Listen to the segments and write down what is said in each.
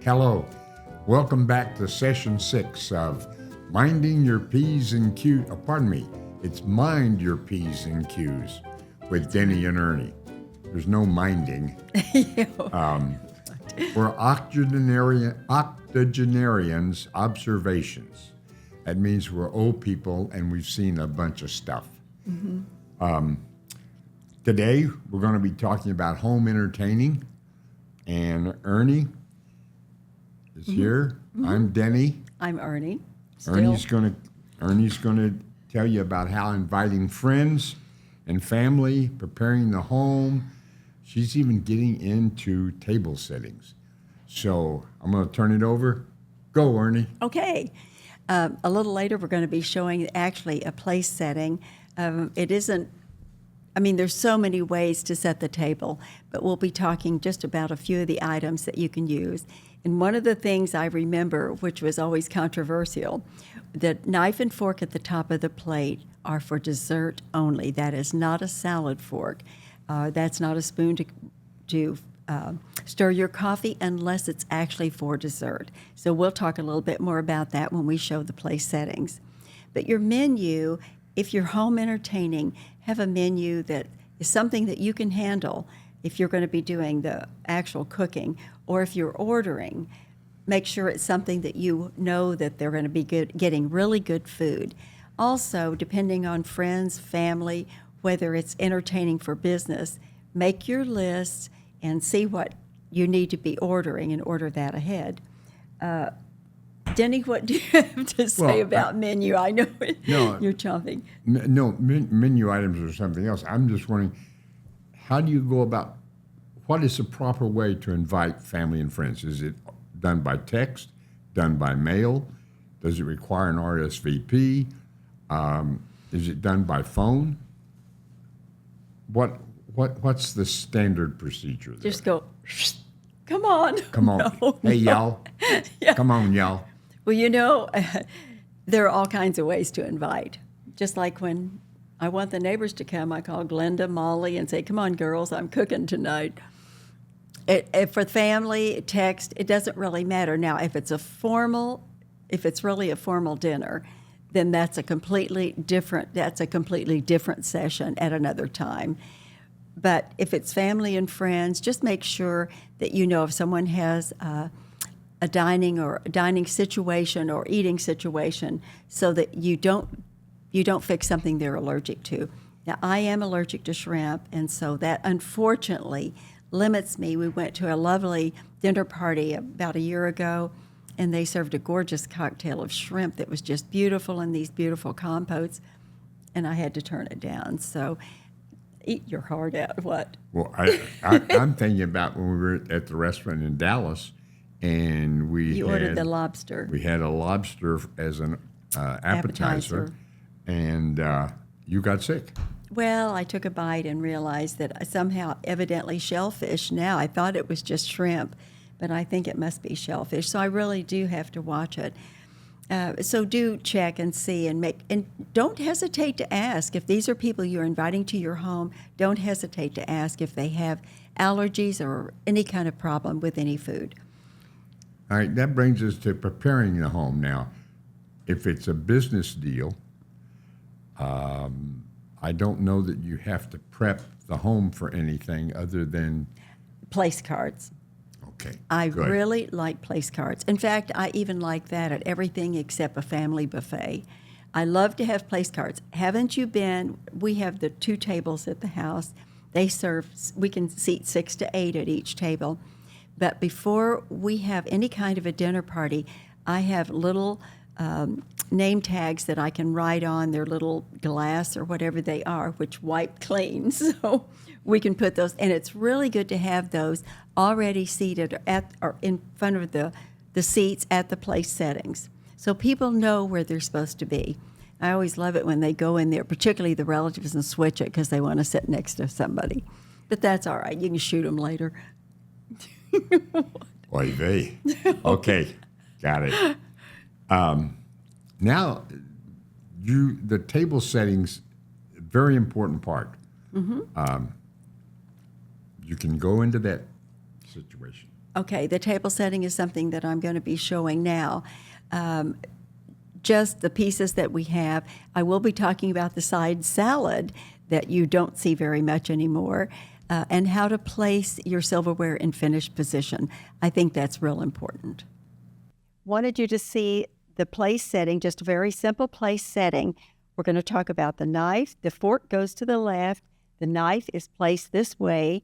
Hello. Welcome back to session 6 of Minding Your P's and Q's. Oh, pardon me. It's Mind Your P's and Q's with Denny and Ernie. There's no minding. We're octogenarians' observations. That means we're old people and we've seen a bunch of stuff. Mm-hmm. Today, we're going to be talking about home entertaining. And Ernie is here. Mm-hmm. I'm Denny. I'm Ernie. Ernie's going to tell you about how inviting friends and family, preparing the home. She's even getting into table settings. So I'm going to turn it over. Go, Ernie. Okay. A little later, we're going to be showing actually a place setting. It isn't, there's so many ways to set the table, but we'll be talking just about a few of the items that you can use. And one of the things I remember, which was always controversial, the knife and fork at the top of the plate are for dessert only. That is not a salad fork. That's not a spoon to stir your coffee unless it's actually for dessert. So we'll talk a little bit more about that when we show the place settings. But your menu, if you're home entertaining, have a menu that is something that you can handle if you're going to be doing the actual cooking, or if you're ordering, make sure it's something that you know that they're going to be getting really good food. Also, depending on friends, family, whether it's entertaining for business, make your list and see what you need to be ordering and order that ahead. Denny, what do you have to say about menu? I know you're chomping. Menu items or something else. I'm just wondering, how do you go about, what is the proper way to invite family and friends? Is it done by text, done by mail? Does it require an RSVP? Is it done by phone? What's the standard procedure there? Just go, come on. Come on. Hey, y'all. Yeah. Come on, y'all. Well, there are all kinds of ways to invite. Just like when I want the neighbors to come, I call Glenda, Molly, and say, come on, girls, I'm cooking tonight. For family, text, it doesn't really matter. Now, if it's really a formal dinner, then that's a completely different session at another time. But if it's family and friends, just make sure that you know if someone has a dining situation or eating situation, so that you don't fix something they're allergic to. Now, I am allergic to shrimp, and so that unfortunately limits me. We went to a lovely dinner party about a year ago, and they served a gorgeous cocktail of shrimp that was just beautiful in these beautiful compotes, and I had to turn it down. So eat your heart out. What? Well, I'm thinking about when we were at the restaurant in Dallas, and you ordered the lobster. We had a lobster as an appetizer. And you got sick. Well, I took a bite and realized that evidently shellfish. Now I thought it was just shrimp, but I think it must be shellfish. So I really do have to watch it. So do check and see and don't hesitate to ask. If these are people you're inviting to your home, don't hesitate to ask if they have allergies or any kind of problem with any food. All right, that brings us to preparing the home now. If it's a business deal, I don't know that you have to prep the home for anything other than place cards. Okay. I good. really like place cards. In fact, I even like that at everything except a family buffet. I love to have place cards. Haven't you been? We have the 2 tables at the house. We can seat 6 to 8 at each table. But before we have any kind of a dinner party, I have little name tags that I can write on their little glass or whatever they are, which wipe clean. So we can put those, and it's really good to have those already seated or in front of the seats at the place settings, so people know where they're supposed to be. I always love it when they go in there, particularly the relatives, and switch it because they want to sit next to somebody. But that's all right. You can shoot them later. Oy vey. Okay, got it. Now, the table settings, very important part. Mm-hmm. You can go into that situation. Okay, the table setting is something that I'm going to be showing now. Just the pieces that we have. I will be talking about the side salad that you don't see very much anymore, and how to place your silverware in finished position. I think that's real important. Wanted you to see the place setting, just a very simple place setting. We're going to talk about the knife. The fork goes to the left. The knife is placed this way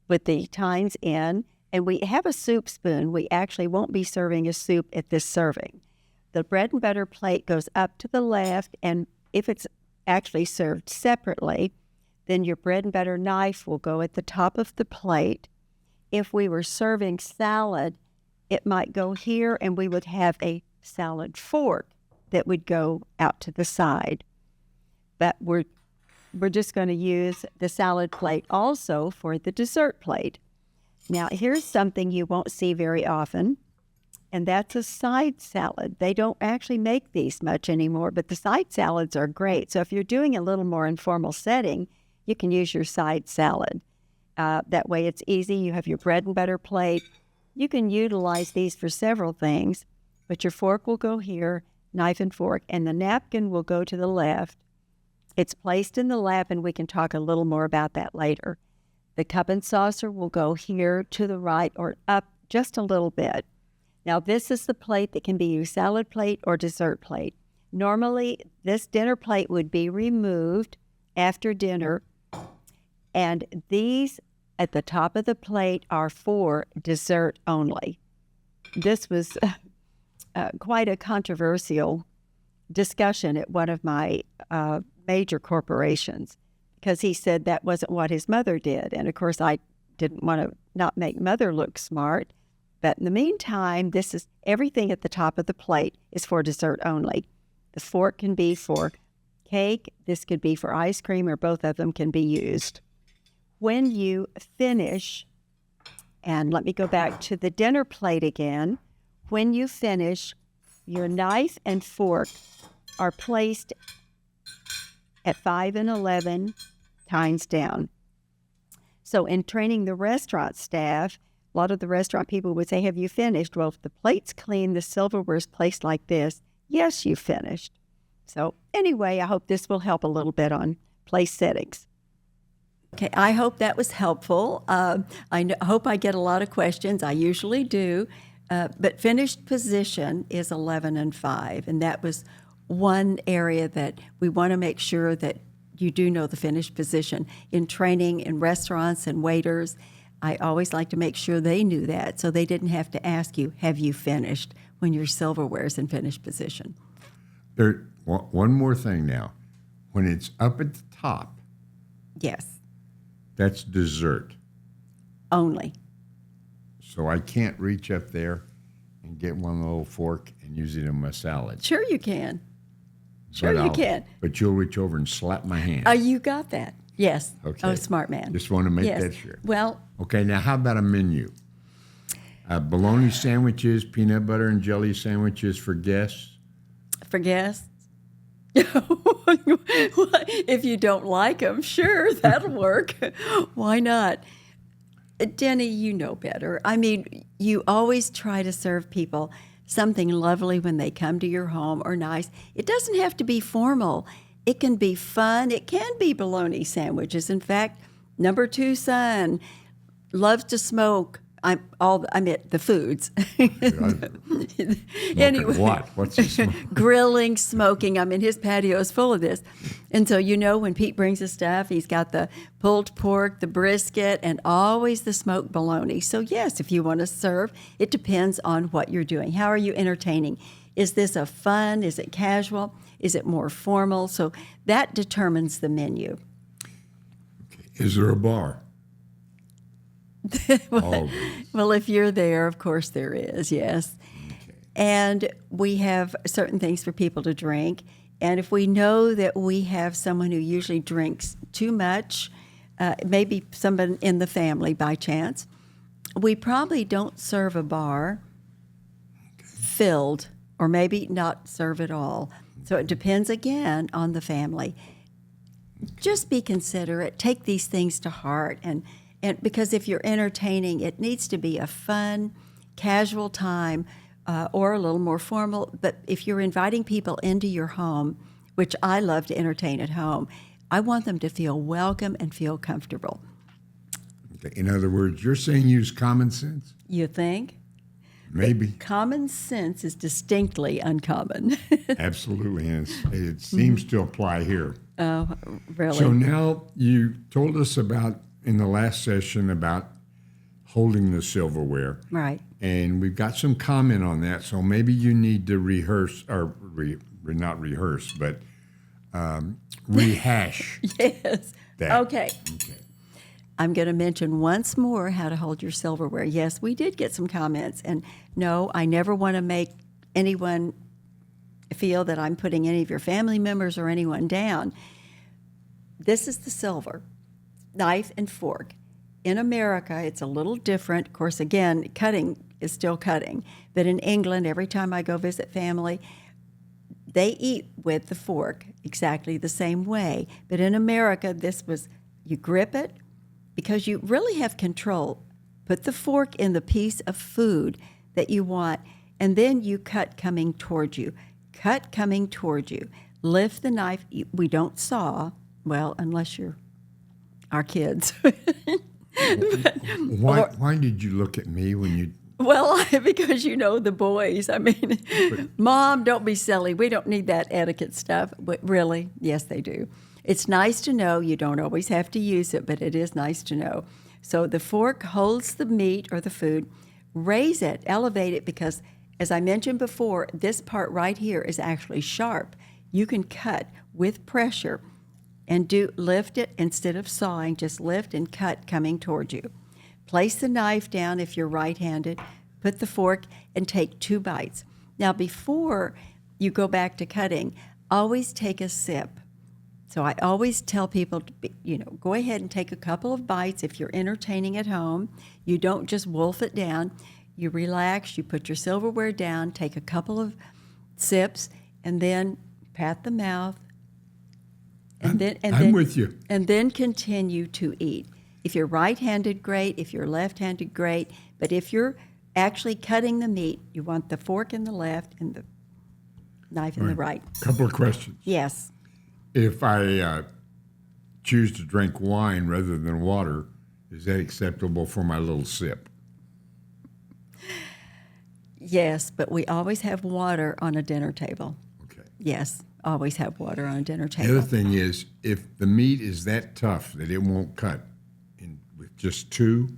with the tines in, and we have a soup spoon. We actually won't be serving a soup at this serving. The bread and butter plate goes up to the left, and if it's actually served separately, then your bread and butter knife will go at the top of the plate. If we were serving salad, it might go here, and we would have a salad fork that would go out to the side. But we're just going to use the salad plate also for the dessert plate. Now, here's something you won't see very often, and that's a side salad. They don't actually make these much anymore, but the side salads are great. So if you're doing a little more informal setting, you can use your side salad. That way it's easy. You have your bread and butter plate. You can utilize these for several things, but your fork will go here, knife and fork, and the napkin will go to the left. It's placed in the lap, and we can talk a little more about that later. The cup and saucer will go here to the right or up just a little bit. Now, this is the plate that can be your salad plate or dessert plate. Normally, this dinner plate would be removed after dinner, and these at the top of the plate are for dessert only. This was quite a controversial discussion at one of my major corporations, because he said that wasn't what his mother did. And of course, I didn't want to not make mother look smart. But in the meantime, this is everything at the top of the plate is for dessert only. The fork can be for cake. This could be for ice cream, or both of them can be used. When you finish, and let me go back to the dinner plate again. When you finish, your knife and fork are placed at 5 and 11 tines down. So in training the restaurant staff, a lot of the restaurant people would say, have you finished? Well, if the plate's clean, the silverware is placed like this, yes, you finished. So anyway, I hope this will help a little bit on place settings. Okay, I hope that was helpful. Hope I get a lot of questions. I usually do. But finished position is 11 and 5, and that was one area that we want to make sure that you do know the finished position. In training in restaurants and waiters, I always like to make sure they knew that, so they didn't have to ask you, have you finished, when your silverware is in finished position. One more thing now. When it's up at the top, yes, that's dessert. Only. So I can't reach up there and get one little fork and use it in my salad. Sure you can. Sure you can. But you'll reach over and slap my hand. You got that. Yes. Okay. Oh, smart man. Just want to make yes. that sure. Well. Okay, now how about a menu? Bologna sandwiches, peanut butter and jelly sandwiches for guests. For guests? If you don't like them, sure, that'll work. Why not? Denny, you know better. I mean, you always try to serve people something lovely when they come to your home, or nice. It doesn't have to be formal. It can be fun. It can be bologna sandwiches. In fact, number 2 son loves to smoke. I meant the foods. Anyway, what? What's he smoking? Grilling, smoking. I mean, his patio is full of this. And so, when Pete brings his stuff, he's got the pulled pork, the brisket, and always the smoked bologna. So yes, if you want to serve, it depends on what you're doing. How are you entertaining? Is this a fun? Is it casual? Is it more formal? So that determines the menu. Okay. Is there a bar? Well, if you're there, of course there is, yes. Okay. And we have certain things for people to drink. And if we know that we have someone who usually drinks too much, maybe someone in the family by chance, we probably don't serve a bar filled, or maybe not serve at all. So it depends, again, on the family. Just be considerate. Take these things to heart, and And because if you're entertaining, it needs to be a fun, casual time or a little more formal. But if you're inviting people into your home, which I love to entertain at home, I want them to feel welcome and feel comfortable. Okay. In other words, you're saying use common sense? You think? Maybe. Common sense is distinctly uncommon. Absolutely. And it seems to apply here. Oh, really? So now you told us about, in the last session, about holding the silverware. Right. And we've got some comment on that. So maybe you need to rehearse, or not rehearse, but rehash Yes. that. Okay. I'm going to mention once more how to hold your silverware. Yes, we did get some comments. And no, I never want to make anyone feel that I'm putting any of your family members or anyone down. This is the silver, knife and fork. In America, it's a little different. Of course, again, cutting is still cutting. But in England, every time I go visit family, they eat with the fork exactly the same way. But in America, you grip it, because you really have control. Put the fork in the piece of food that you want, and then you cut coming toward you. Cut coming toward you. Lift the knife. We don't saw, well, unless you're our kids. Why did you look at me when you... Well, because you know the boys. I mean, Mom, don't be silly. We don't need that etiquette stuff. But really, yes, they do. It's nice to know. You don't always have to use it, but it is nice to know. So the fork holds the meat or the food. Raise it, elevate it, because as I mentioned before, this part right here is actually sharp. You can cut with pressure and lift it instead of sawing. Just lift and cut coming toward you. Place the knife down if you're right-handed. Put the fork and take 2 bites. Now, before you go back to cutting, always take a sip. So I always tell people to go ahead and take a couple of bites if you're entertaining at home. You don't just wolf it down. You relax, you put your silverware down, take a couple of sips, and then pat the mouth. I'm with you. And then continue to eat. If you're right-handed, great. If you're left-handed, great. But if you're actually cutting the meat, you want the fork in the left and the knife in the right. Couple of questions. Yes. If I choose to drink wine rather than water, is that acceptable for my little sip? Yes, but we always have water on a dinner table. Okay. Yes, always have water on a dinner The table. other thing is, if the meat is that tough that it won't cut with just 2,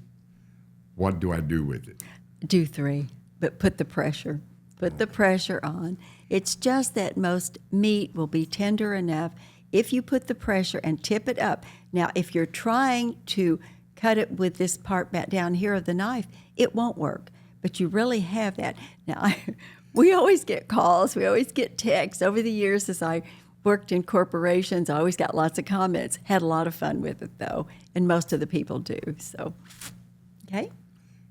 what do I do with it? Do 3, but put the pressure. Put the pressure on. It's just that most meat will be tender enough if you put the pressure and tip it up. Now, if you're trying to cut it with this part back down here of the knife, it won't work. But you really have that. Now, we always get calls. We always get texts. Over the years, as I worked in corporations, I always got lots of comments. Had a lot of fun with it, though, and most of the people do. So, okay?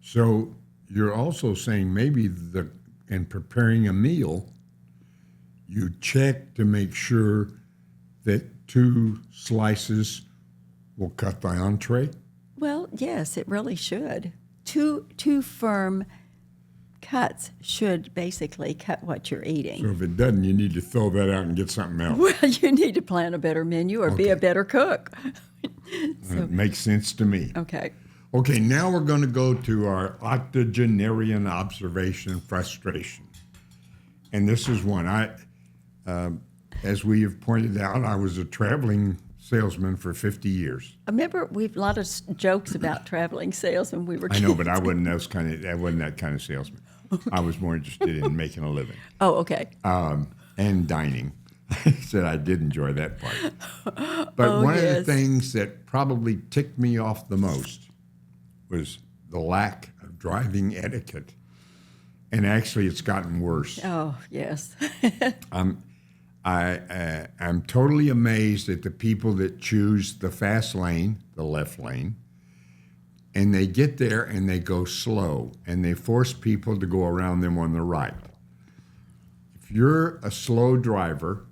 So you're also saying maybe in preparing a meal, you check to make sure that 2 slices will cut the entree? Well, yes, it really should. Two firm cuts should basically cut what you're eating. So if it doesn't, you need to throw that out and get something else. Well, you need to plan a better menu or be a better cook. It makes sense to me. Okay. Okay, now we're going to go to our octogenarian observation frustration. And this is one. As we have pointed out, I was a traveling salesman for 50 years. I remember we've a lot of jokes about traveling salesmen. We were I know, but I wasn't that kind of salesman. I was more interested in making a living. Oh, okay. And dining. I said I did enjoy that part. But one of the things that probably ticked me off the most was the lack of driving etiquette. And actually, it's gotten worse. Oh, yes. I'm totally amazed at the people that choose the fast lane, the left lane, and they get there and they go slow, and they force people to go around them on the right. If you're a slow driver,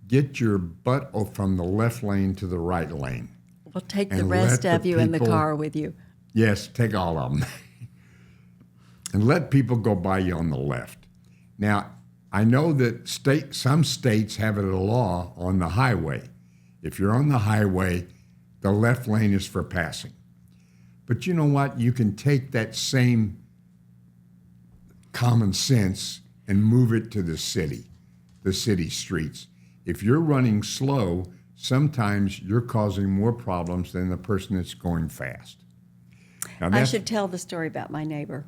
get your butt from the left lane to the right lane. Well, take the And rest let of the you in the people- car with you. Yes, take all of them. And let people go by you on the left. Now, I know that some states have it a law on the highway. If you're on the highway, the left lane is for passing. But you know what? You can take that same common sense and move it to the city streets. If you're running slow, sometimes you're causing more problems than the person that's going fast. Now, I that's should tell the story about my neighbor.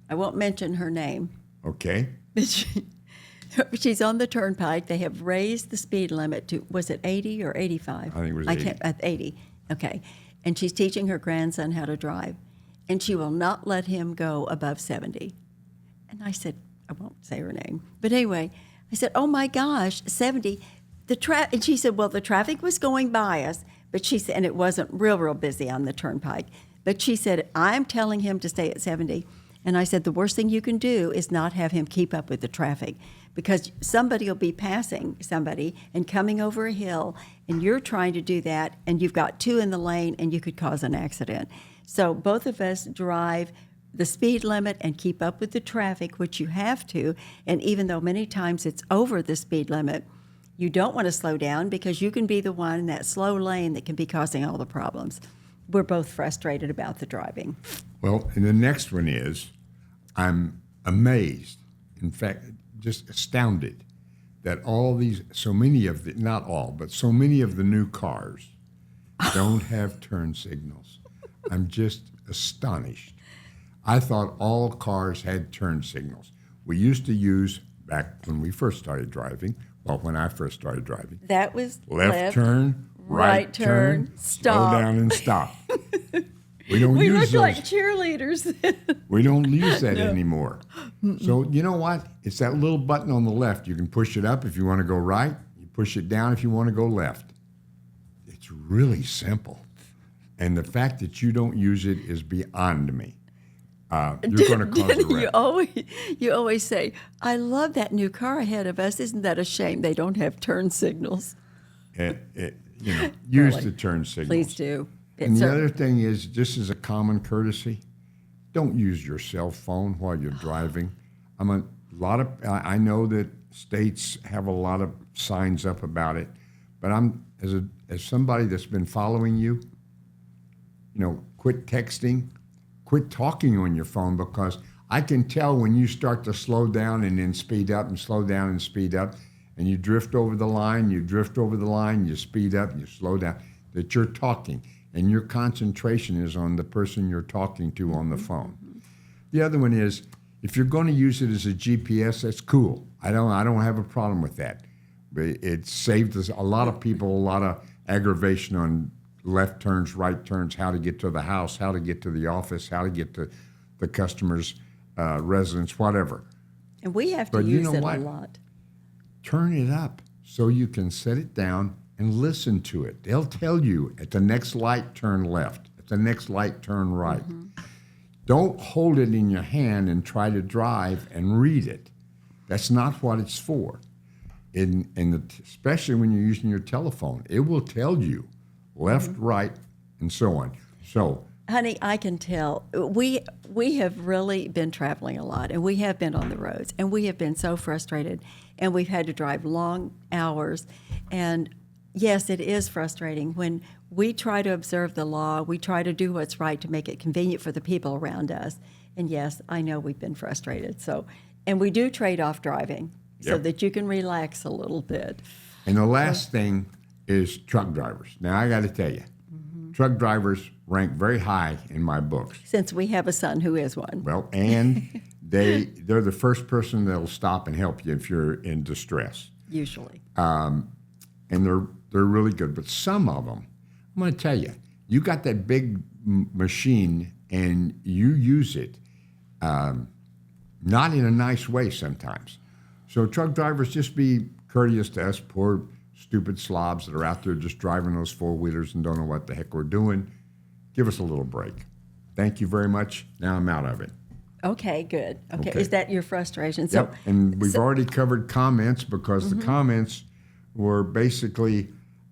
I won't mention her name, okay. but she's on the turnpike. They have raised the speed limit to, was it 80 or 85? I think it was I 80. can't, 80. Okay. And she's teaching her grandson how to drive. And she will not let him go above 70. And I said, I won't say her name. But anyway, I said, oh my gosh, 70. And she said, well, the traffic was going by us. But she said, and it wasn't real busy on the turnpike. But she said, I'm telling him to stay at 70. And I said, the worst thing you can do is not have him keep up with the traffic, because somebody will be passing somebody and coming over a hill, and you're trying to do that, and you've got two in the lane, and you could cause an accident. So both of us drive the speed limit and keep up with the traffic, which you have to. And even though many times it's over the speed limit, you don't want to slow down, because you can be the one in that slow lane that can be causing all the problems. We're both frustrated about the driving. Well, and the next one is, I'm amazed, in fact, just astounded that so many of the, not all, but so many of the new cars don't have turn signals. I'm just astonished. I thought all cars had turn signals. We used to use, back when we first started driving, when I first started driving, That was left turn, right turn, stop. slow down and stop. We don't We use looked those. like cheerleaders. We don't use that anymore. So you know what? It's that little button on the left. You can push it up if you want to go right. You push it down if you want to go left. It's really simple. And the fact that you don't use it is beyond me. You're going to cause a wreck. You always say, I love that new car ahead of us. Isn't that a shame they don't have turn signals? Use Really. the turn signals. Please do. And the other thing is, just as a common courtesy, don't use your cell phone while you're driving. I know that states have a lot of signs up about it, but as somebody that's been following you, quit texting, quit talking on your phone, because I can tell when you start to slow down and then speed up and slow down and speed up, and you drift over the line, you speed up, you slow down, that you're talking. And your concentration is on the person you're talking to on the phone. The other one is, if you're going to use it as a GPS, that's cool. I don't have a problem with that. But it saved us, a lot of people, a lot of aggravation on left turns, right turns, how to get to the house, how to get to the office, how to get to the customer's residence, whatever. And we have to But use you know it what? a lot. Turn it up so you can set it down and listen to it. They'll tell you at the next light, turn left. At the next light, turn right. Don't hold it in your hand and try to drive and read it. That's not what it's for. Especially when you're using your telephone, it will tell you left, right, and so on. So, Honey, I can tell. We have really been traveling a lot, and we have been on the roads, and we have been so frustrated, and we've had to drive long hours. And yes, it is frustrating when we try to observe the law, we try to do what's right to make it convenient for the people around us. And yes, I know we've been frustrated. So, and we do trade off driving so Yep. that you can relax a little bit. and the last thing is truck drivers. Now, I got to tell you, truck drivers rank very high in my books. Since we have a son who is one. Well, and they're the first person that'll stop and help you if you're in distress. Usually. And they're really good. But some of them, I'm going to tell you, you got that big machine and you use it not in a nice way sometimes. So truck drivers, just be courteous to us poor stupid slobs that are out there just driving those four-wheelers and don't know what the heck we're doing. Give us a little break. Thank you very much. Now I'm out of it. Okay, good. Okay. Okay. Is that your frustration? Yep, and we've already covered comments because the comments were basically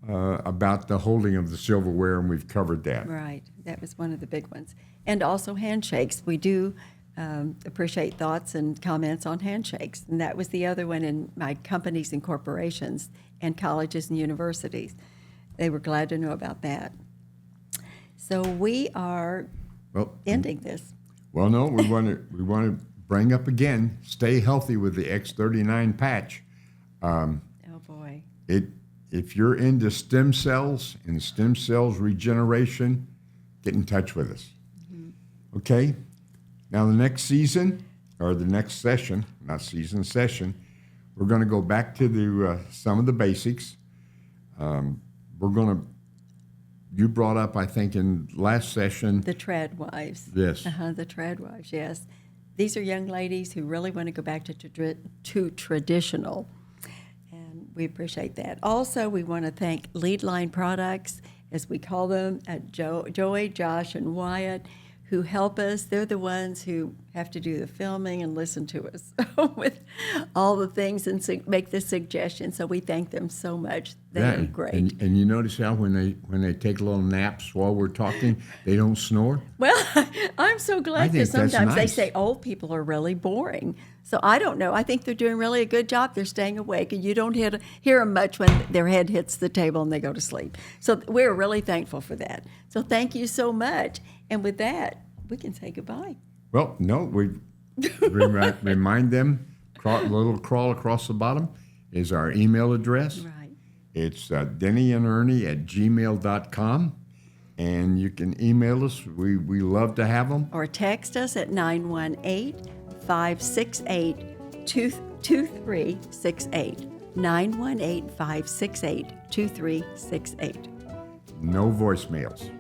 about the holding of the silverware, and we've covered that. Right. That was one of the big ones. And also handshakes. We do appreciate thoughts and comments on handshakes. And that was the other one in my companies and corporations and colleges and universities. They were glad to know about that. So we are ending this. Well, no, we want to bring up again, stay healthy with the X39 patch. Oh, boy. If you're into stem cells and stem cells regeneration, get in touch with us. Mm-hmm. Okay? Now, the next season, or the next session, not season, session, we're going to go back to some of the basics. You brought up, I think, in last session. The trad wives. Yes. The trad wives, yes. These are young ladies who really want to go back to traditional. We appreciate that. Also, we want to thank Lead Line Products, as we call them, Joey, Josh, and Wyatt, who help us. They're the ones who have to do the filming and listen to us with all the things and make the suggestions. So we thank them so much. They're great. And you notice how when they take little naps while we're talking, they don't snore? Well, I'm so glad, because sometimes they nice. say old people are really boring. So I don't know. I think they're doing really a good job. They're staying awake, and you don't hear them much when their head hits the table and they go to sleep. So we're really thankful for that. So thank you so much. And with that, we can say goodbye. Well, no, we remind them, little crawl across the bottom is our email address. Right. It's dennyandernie@gmail.com. And you can email us. We love to have them. Or text us at 918-568-2368. 918-568-2368. No voicemails.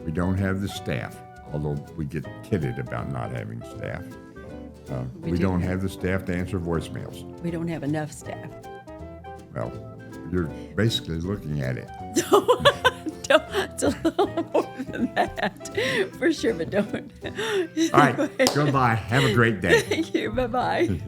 We don't have the staff, although we get kidded about not having staff. We don't have the staff to answer voicemails. We don't have enough staff. Well, you're basically looking at it. It's a little more than that, for sure, but don't. All right, goodbye. Have a great day. Thank you. Bye-bye.